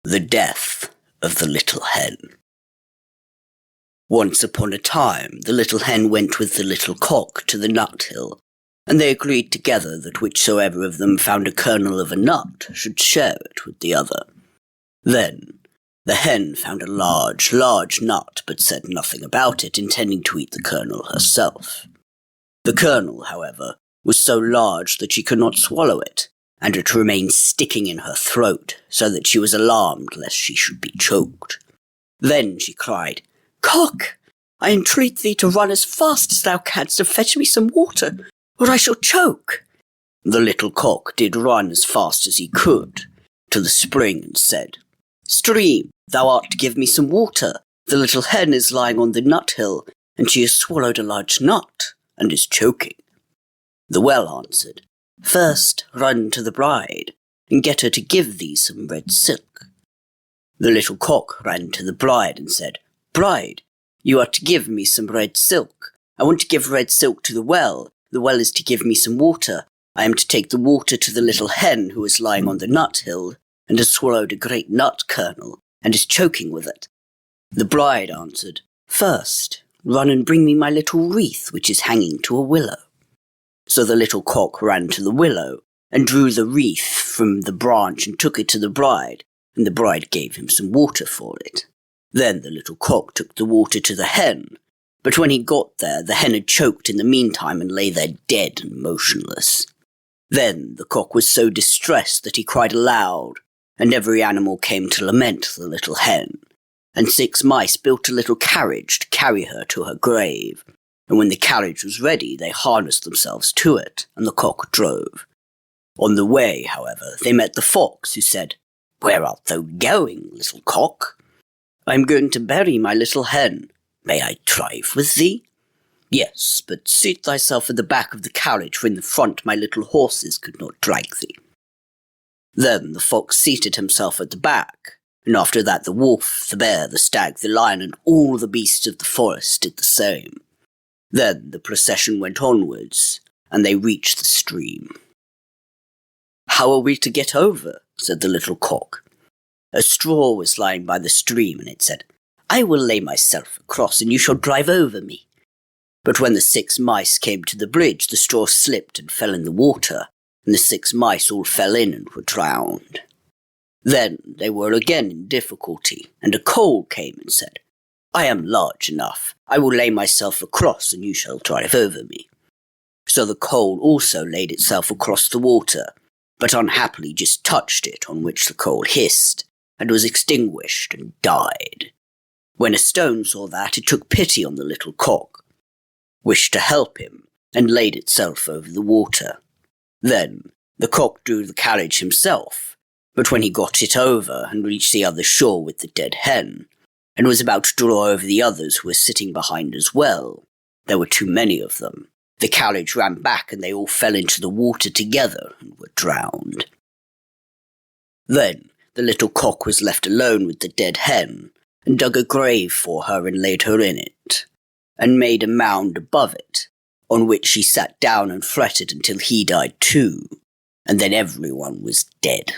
The Death of the Little Hen. Once upon a time, the little hen went with the little cock to the nut hill, and they agreed together that whichsoever of them found a kernel of a nut should share it with the other. Then the hen found a large nut, but said nothing about it, intending to eat the kernel herself. The kernel, however, was so large that she could not swallow it, and it remained sticking in her throat, so that she was alarmed lest she should be choked. Then she cried, "Cock, I entreat thee to run as fast as thou canst to fetch me some water, or I shall choke." The little cock did run as fast as he could to the spring and said, "Stream, thou art to give me some water. The little hen is lying on the nut hill, and she has swallowed a large nut, and is choking." The well answered, "First run to the bride, and get her to give thee some red silk." The little cock ran to the bride and said, "Bride, you are to give me some red silk. I want to give red silk to the well is to give me some water. I am to take the water to the little hen who is lying on the nut hill, and has swallowed a great nut kernel, and is choking with it." The bride answered, "First run and bring me my little wreath which is hanging to a willow." So the little cock ran to the willow, and drew the wreath from the branch and took it to the bride, and the bride gave him some water for it. Then the little cock took the water to the hen, but when he got there, the hen had choked in the meantime and lay there dead and motionless. Then the cock was so distressed that he cried aloud, and every animal came to lament the little hen, and 6 mice built a little carriage to carry her to her grave. And when the carriage was ready, they harnessed themselves to it, and the cock drove. On the way, however, they met the fox, who said, "Where art thou going, little cock?" "I am going to bury my little hen. May I drive with thee?" "Yes, but seat thyself at the back of the carriage, for in the front my little horses could not drag thee." Then the fox seated himself at the back, and after that the wolf, the bear, the stag, the lion, and all the beasts of the forest did the same. Then the procession went onwards, and they reached the stream. "How are we to get over?" said the little cock. A straw was lying by the stream, and it said, "I will lay myself across, and you shall drive over me." But when the 6 mice came to the bridge, the straw slipped and fell in the water, and the 6 mice all fell in and were drowned. Then they were again in difficulty, and a coal came and said, "I am large enough. I will lay myself across, and you shall drive over me." So the coal also laid itself across the water, but unhappily just touched it, on which the coal hissed, and was extinguished and died. When a stone saw that, it took pity on the little cock, wished to help him, and laid itself over the water. Then the cock drew the carriage himself, but when he got it over and reached the other shore with the dead hen, and was about to draw over the others who were sitting behind as well, there were too many of them. The carriage ran back, and they all fell into the water together and were drowned. Then the little cock was left alone with the dead hen, and dug a grave for her and laid her in it, and made a mound above it, on which she sat down and fretted until he died too, and then everyone was dead.